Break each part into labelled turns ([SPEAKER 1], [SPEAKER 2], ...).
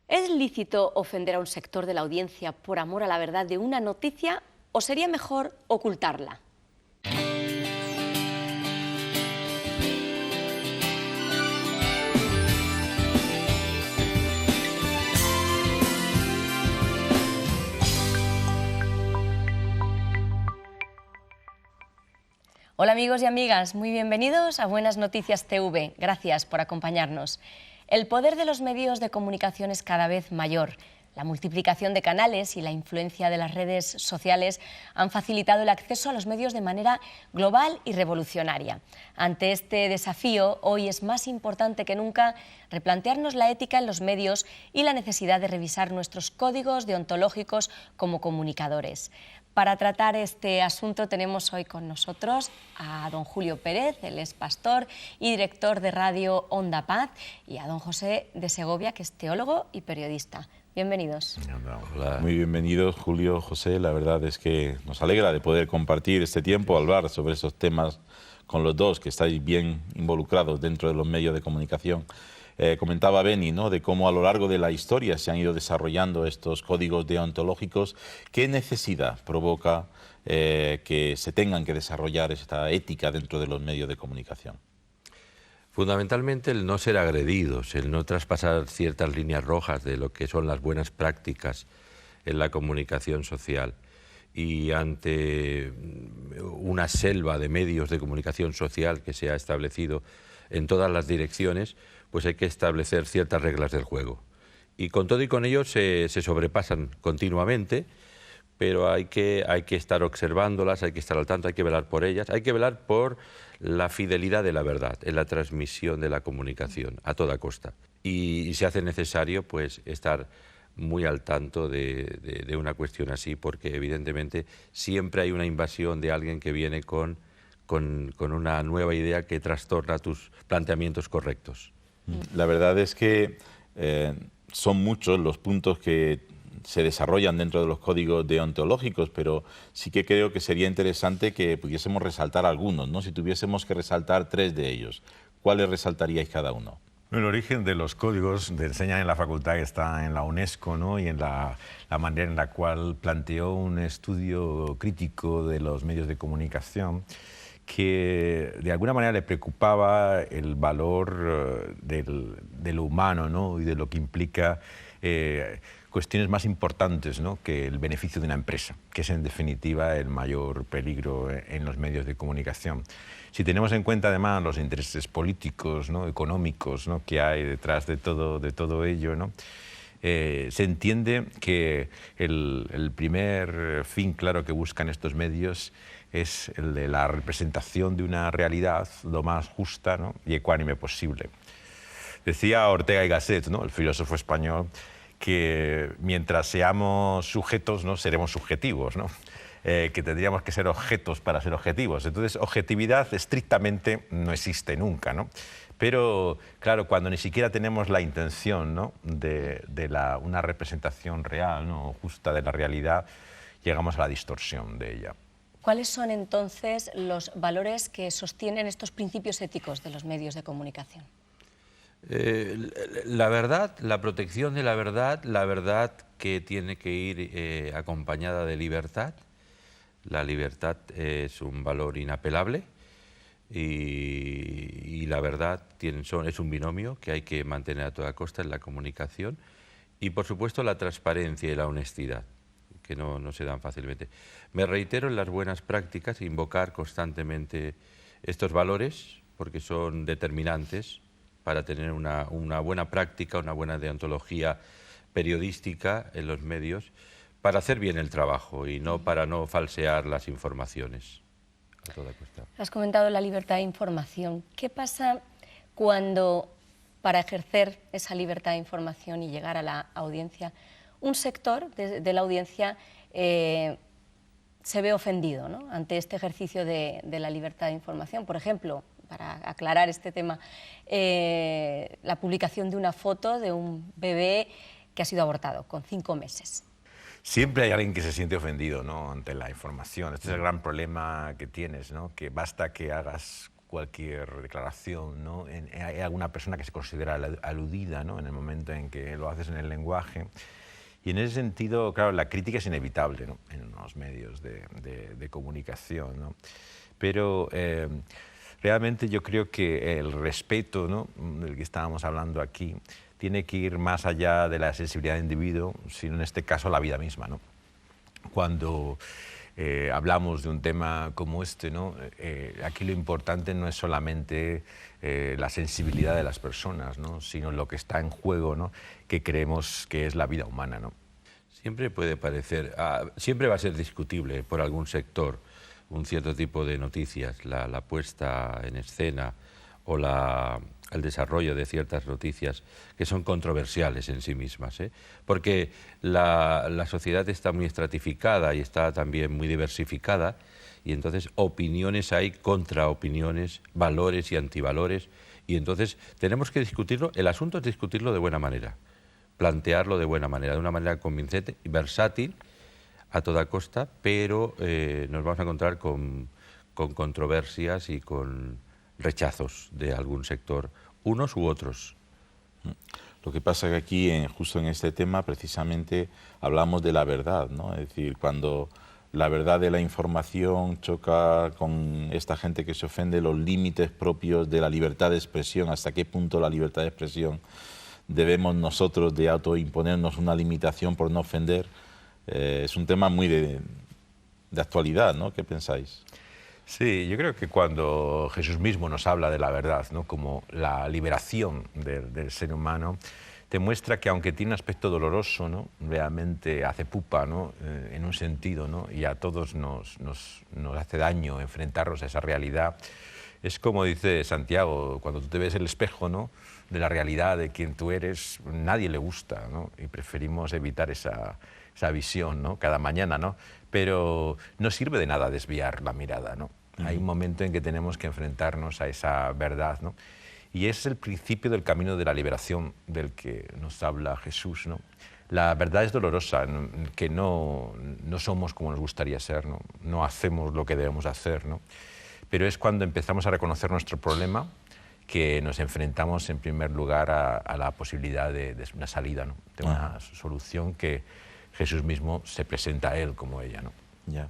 [SPEAKER 1] ¿Es lícito ofender a un sector de la audiencia por amor a la verdad de una noticia o sería mejor ocultarla? Hola amigos y amigas, muy bienvenidos a Buenas Noticias TV. Gracias por acompañarnos. El poder de los medios de comunicación es cada vez mayor. La multiplicación de canales y la influencia de las redes sociales han facilitado el acceso a los medios de manera global y revolucionaria. Ante este desafío, hoy es más importante que nunca replantearnos la ética en los medios y la necesidad de revisar nuestros códigos deontológicos como comunicadores. Para tratar este asunto tenemos hoy con nosotros a don Julio Pérez, él es pastor y director de Radio Onda Paz, y a don José de Segovia, que es teólogo y periodista. Bienvenidos.
[SPEAKER 2] Hola. Muy bienvenidos, Julio, José. La verdad es que nos alegra de poder compartir este tiempo, hablar sobre esos temas con los dos, que estáis bien involucrados dentro de los medios de comunicación. Comentaba Beni, ¿no?, de cómo a lo largo de la historia se han ido desarrollando estos códigos deontológicos. ¿Qué necesidad provoca que se tengan que desarrollar esta ética dentro de los medios de comunicación?
[SPEAKER 3] Fundamentalmente el no ser agredidos, el no traspasar ciertas líneas rojas de lo que son las buenas prácticas en la comunicación social. Y ante una selva de medios de comunicación social que se ha establecido en todas las direcciones, pues hay que establecer ciertas reglas del juego. Y con todo y con ello se sobrepasan continuamente, pero hay que estar observándolas, hay que estar al tanto, hay que velar por ellas, hay que velar por la fidelidad de la verdad en la transmisión de la comunicación a toda costa. Y se hace necesario pues estar muy al tanto de una cuestión así, porque evidentemente siempre hay una invasión de alguien que viene con una nueva idea que trastorna tus planteamientos correctos.
[SPEAKER 2] La verdad es que son muchos los puntos que se desarrollan dentro de los códigos deontológicos, pero sí que creo que sería interesante que pudiésemos resaltar algunos, ¿no? Si tuviésemos que resaltar 3 de ellos, ¿cuáles resaltaríais cada uno?
[SPEAKER 4] El origen de los códigos te enseñan en la facultad que está en la UNESCO, ¿no?, y en la manera en la cual planteó un estudio crítico de los medios de comunicación que de alguna manera le preocupaba el valor de lo humano, ¿no?, y de lo que implica cuestiones más importantes, ¿no?, que el beneficio de una empresa, que es en definitiva el mayor peligro en los medios de comunicación. Si tenemos en cuenta además los intereses políticos, ¿no?, económicos, ¿no?, que hay detrás de todo ello, ¿no?, se entiende que el primer fin claro que buscan estos medios es el de la representación de una realidad lo más justa, ¿no?, y ecuánime posible. Decía Ortega y Gasset, ¿no?, el filósofo español, que mientras seamos sujetos, ¿no?, seremos subjetivos, ¿no?, que tendríamos que ser objetos para ser objetivos. Entonces, objetividad estrictamente no existe nunca, ¿no? Pero, claro, cuando ni siquiera tenemos la intención, ¿no?, de una representación real, ¿no?, justa de la realidad, llegamos a la distorsión de ella.
[SPEAKER 1] ¿Cuáles son entonces los valores que sostienen estos principios éticos de los medios de comunicación?
[SPEAKER 3] La verdad, la protección de la verdad que tiene que ir acompañada de libertad. La libertad es un valor inapelable y la verdad es un binomio que hay que mantener a toda costa en la comunicación, y por supuesto la transparencia y la honestidad, que no se dan fácilmente. Me reitero en las buenas prácticas, invocar constantemente estos valores porque son determinantes para tener una buena práctica, una buena deontología periodística en los medios, para hacer bien el trabajo y no para no falsear las informaciones a toda costa.
[SPEAKER 1] Has comentado la libertad de información. ¿Qué pasa cuando, para ejercer esa libertad de información y llegar a la audiencia, un sector de la audiencia se ve ofendido, ¿no?, ante este ejercicio de la libertad de información? Por ejemplo, para aclarar este tema, la publicación de una foto de un bebé que ha sido abortado con 5 meses.
[SPEAKER 4] Siempre hay alguien que se siente ofendido, ¿no?, ante la información. Este es el gran problema que tienes, ¿no?, que basta que hagas cualquier declaración, ¿no? Hay alguna persona que se considera aludida, ¿no? En el momento en que lo haces en el lenguaje. Y en ese sentido, claro, la crítica es inevitable, ¿no? En los medios de comunicación, ¿no? Pero realmente yo creo que el respeto, ¿no?, del que estábamos hablando aquí tiene que ir más allá de la sensibilidad del individuo, sino en este caso la vida misma, ¿no? Cuando hablamos de un tema como este, ¿no? Aquí lo importante no es solamente la sensibilidad de las personas, ¿no?, sino lo que está en juego, ¿no?, que creemos que es la vida humana, ¿no?
[SPEAKER 3] Siempre puede parecer, siempre va a ser discutible por algún sector un cierto tipo de noticias, la puesta en escena o el desarrollo de ciertas noticias que son controversiales en sí mismas, ¿eh? Porque la sociedad está muy estratificada y está también muy diversificada, y entonces opiniones hay, contraopiniones, valores y antivalores, y entonces tenemos que discutirlo. El asunto es discutirlo de buena manera, plantearlo de buena manera, de una manera convincente y versátil a toda costa, pero nos vamos a encontrar con controversias y con rechazos de algún sector, unos u otros.
[SPEAKER 2] Lo que pasa es que aquí, justo en este tema, precisamente hablamos de la verdad, ¿no? Es decir, cuando la verdad de la información choca con esta gente que se ofende, los límites propios de la libertad de expresión, hasta qué punto la libertad de expresión debemos nosotros de autoimponernos una limitación por no ofender, es un tema muy de actualidad, ¿no? ¿Qué pensáis?
[SPEAKER 4] Sí, yo creo que cuando Jesús mismo nos habla de la verdad, ¿no?, como la liberación del ser humano, te muestra que aunque tiene un aspecto doloroso, ¿no?, realmente hace pupa, ¿no?, en un sentido, ¿no?, y a todos nos hace daño enfrentarnos a esa realidad. Es como dice Santiago, cuando tú te ves el espejo, ¿no?, de la realidad de quien tú eres, nadie le gusta, ¿no?, y preferimos evitar esa visión, ¿no?, cada mañana, ¿no? Pero no sirve de nada desviar la mirada, ¿no? Hay un momento en que tenemos que enfrentarnos a esa verdad, ¿no? Y es el principio del camino de la liberación del que nos habla Jesús, ¿no? La verdad es dolorosa, que no somos como nos gustaría ser, ¿no? No hacemos lo que debemos hacer, ¿no? Pero es cuando empezamos a reconocer nuestro problema que nos enfrentamos en primer lugar a la posibilidad de una salida, ¿no?, de una solución que Jesús mismo se presenta a él como ella, ¿no?
[SPEAKER 2] Ya.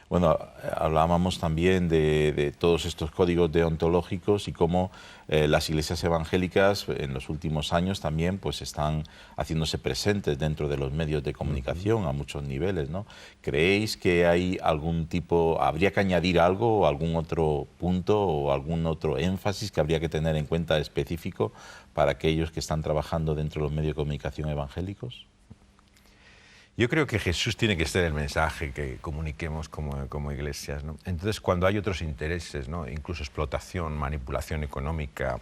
[SPEAKER 2] Bueno, hablábamos también de todos estos códigos deontológicos y cómo las iglesias evangélicas en los últimos años también pues están haciéndose presentes dentro de los medios de comunicación a muchos niveles, ¿no? ¿Creéis que hay algún tipo, habría que añadir algo o algún otro punto o algún otro énfasis que habría que tener en cuenta específico para aquellos que están trabajando dentro de los medios de comunicación evangélicos?
[SPEAKER 4] Yo creo que Jesús tiene que ser el mensaje que comuniquemos como iglesias, ¿no? Entonces, cuando hay otros intereses, ¿no?, incluso explotación, manipulación económica,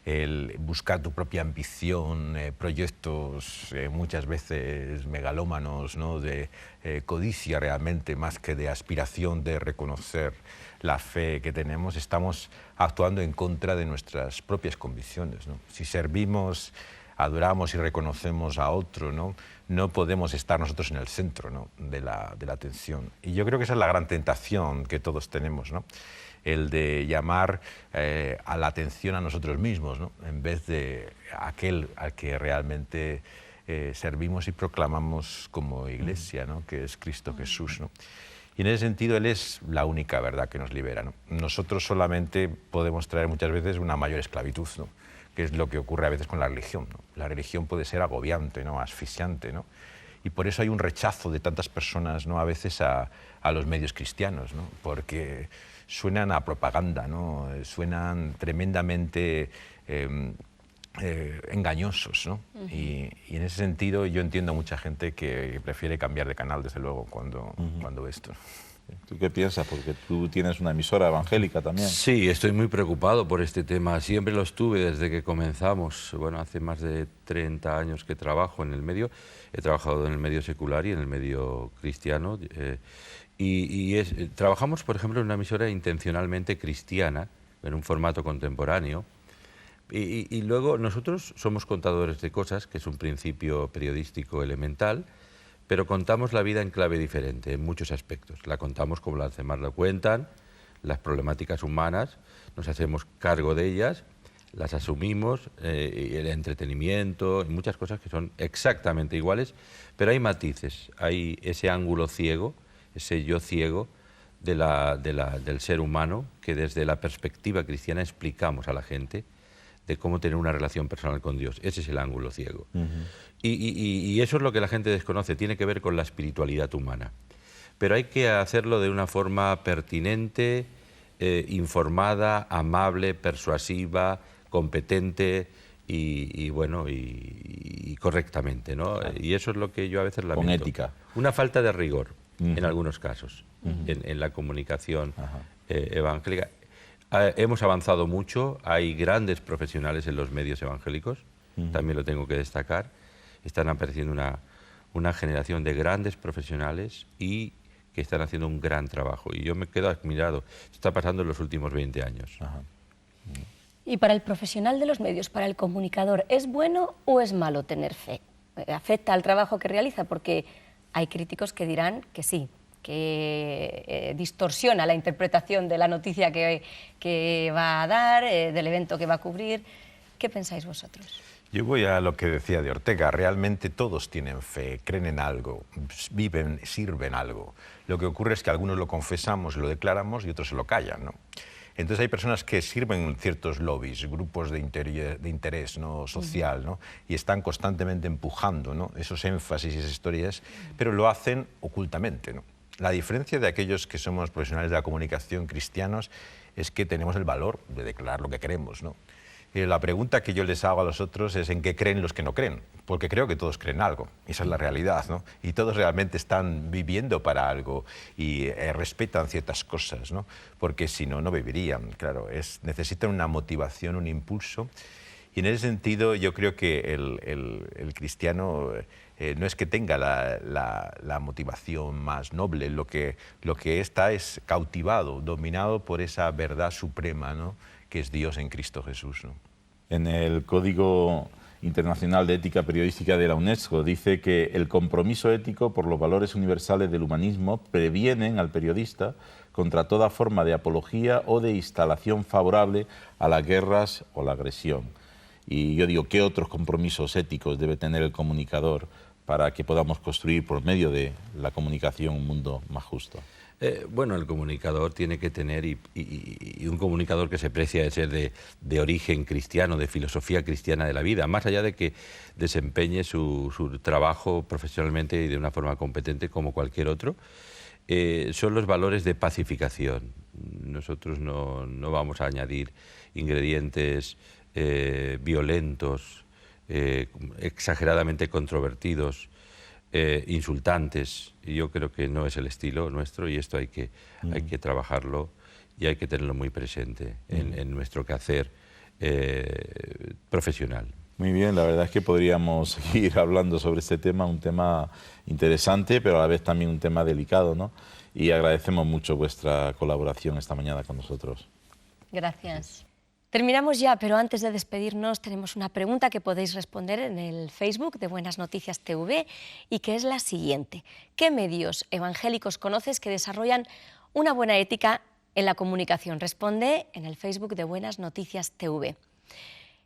[SPEAKER 4] el buscar tu propia ambición, proyectos muchas veces megalómanos, ¿no?, de codicia realmente, más que de aspiración de reconocer la fe que tenemos, estamos actuando en contra de nuestras propias convicciones, ¿no? Si servimos, adoramos y reconocemos a otro, ¿no?, no podemos estar nosotros en el centro, ¿no?, de la atención. Y yo creo que esa es la gran tentación que todos tenemos, ¿no?, el de llamar a la atención a nosotros mismos, ¿no?, en vez de aquel al que realmente servimos y proclamamos como iglesia, ¿no?, que es Cristo Jesús, ¿no? Y en ese sentido Él es la única verdad que nos libera, ¿no? Nosotros solamente podemos traer muchas veces una mayor esclavitud, ¿no?, que es lo que ocurre a veces con la religión, ¿no? La religión puede ser agobiante, ¿no?, asfixiante, ¿no? Y por eso hay un rechazo de tantas personas, ¿no?, a veces a los medios cristianos, ¿no?, porque suenan a propaganda, ¿no?, suenan tremendamente engañosos, ¿no? Y en ese sentido yo entiendo a mucha gente que prefiere cambiar de canal, desde luego, cuando ve esto.
[SPEAKER 2] ¿Tú qué piensas? Porque tú tienes una emisora evangélica también.
[SPEAKER 3] Sí, estoy muy preocupado por este tema. Siempre lo estuve desde que comenzamos. Bueno, hace más de 30 años que trabajo en el medio. He trabajado en el medio secular y en el medio cristiano. Trabajamos, por ejemplo, en una emisora intencionalmente cristiana, en un formato contemporáneo. Y luego nosotros somos contadores de cosas, que es un principio periodístico elemental, pero contamos la vida en clave diferente, en muchos aspectos. La contamos como las demás la cuentan, las problemáticas humanas, nos hacemos cargo de ellas, las asumimos, el entretenimiento y muchas cosas que son exactamente iguales, pero hay matices, hay ese ángulo ciego, ese yo ciego del ser humano que desde la perspectiva cristiana explicamos a la gente de cómo tener una relación personal con Dios. Ese es el ángulo ciego. Y eso es lo que la gente desconoce, tiene que ver con la espiritualidad humana. Pero hay que hacerlo de una forma pertinente, informada, amable, persuasiva, competente y correctamente, ¿no? Claro. Y eso es lo que yo a veces lamento.
[SPEAKER 2] Con ética.
[SPEAKER 3] Una falta de rigor, en algunos casos, en la comunicación evangélica. Hemos avanzado mucho, hay grandes profesionales en los medios evangélicos, también lo tengo que destacar. Están apareciendo una generación de grandes profesionales y que están haciendo un gran trabajo. Y yo me quedo admirado. Esto está pasando en los últimos 20 años.
[SPEAKER 1] Y para el profesional de los medios, para el comunicador, ¿es bueno o es malo tener fe? ¿Afecta al trabajo que realiza? Porque hay críticos que dirán que sí, que distorsiona la interpretación de la noticia que va a dar, del evento que va a cubrir. ¿Qué pensáis vosotros?
[SPEAKER 4] Yo voy a lo que decía de Ortega. Realmente todos tienen fe, creen en algo, viven, sirven algo. Lo que ocurre es que algunos lo confesamos, lo declaramos y otros se lo callan, ¿no? Entonces hay personas que sirven ciertos lobbies, grupos de interés, ¿no? Social, ¿no? Y están constantemente empujando, ¿no? Esos énfasis y esas historias, pero lo hacen ocultamente, ¿no? La diferencia de aquellos que somos profesionales de la comunicación cristianos es que tenemos el valor de declarar lo que queremos, ¿no? La pregunta que yo les hago a los otros es en qué creen los que no creen, porque creo que todos creen algo, esa es la realidad, ¿no? Y todos realmente están viviendo para algo y respetan ciertas cosas, ¿no? Porque si no, no vivirían, claro, necesitan una motivación, un impulso, y en ese sentido yo creo que el cristiano no es que tenga la motivación más noble, lo que está es cautivado, dominado por esa verdad suprema, ¿no? Que es Dios en Cristo Jesús, ¿no?
[SPEAKER 2] En el Código Internacional de Ética Periodística de la UNESCO dice que el compromiso ético por los valores universales del humanismo previenen al periodista contra toda forma de apología o de instalación favorable a las guerras o la agresión. Y yo digo, ¿qué otros compromisos éticos debe tener el comunicador para que podamos construir por medio de la comunicación un mundo más justo?
[SPEAKER 3] Bueno, el comunicador tiene que tener, y un comunicador que se precia de ser de origen cristiano, de filosofía cristiana de la vida, más allá de que desempeñe su trabajo profesionalmente y de una forma competente como cualquier otro, son los valores de pacificación. Nosotros no vamos a añadir ingredientes violentos, exageradamente controvertidos, insultantes. Y yo creo que no es el estilo nuestro y esto hay que trabajarlo y hay que tenerlo muy presente en nuestro quehacer profesional.
[SPEAKER 2] Muy bien, la verdad es que podríamos seguir hablando sobre este tema, un tema interesante, pero a la vez también un tema delicado, ¿no? Y agradecemos mucho vuestra colaboración esta mañana con nosotros.
[SPEAKER 1] Gracias. Terminamos ya, pero antes de despedirnos tenemos una pregunta que podéis responder en el Facebook de Buenas Noticias TV y que es la siguiente. ¿Qué medios evangélicos conoces que desarrollan una buena ética en la comunicación? Responde en el Facebook de Buenas Noticias TV.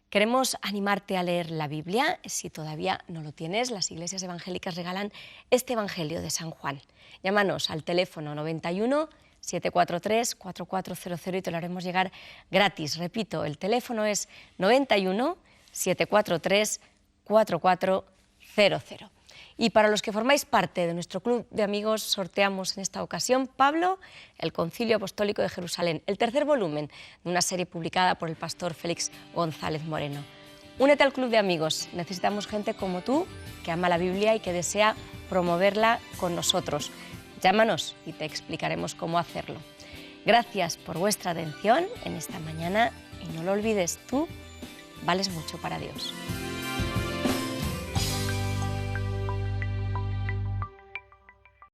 [SPEAKER 1] Queremos animarte a leer la Biblia. Si todavía no lo tienes, las iglesias evangélicas regalan este Evangelio de San Juan. Llámanos al teléfono 91 743 4400 y te lo haremos llegar gratis. Repito, el teléfono es 91 743 4400. Y para los que formáis parte de nuestro club de amigos, sorteamos en esta ocasión, Pablo, el Concilio Apostólico de Jerusalén, el tercer volumen de una serie publicada por el pastor Félix González Moreno. Únete al club de amigos, necesitamos gente como tú, que ama la Biblia y que desea promoverla con nosotros. Llámanos y te explicaremos cómo hacerlo. Gracias por vuestra atención en esta mañana y no lo olvides, tú vales mucho para Dios.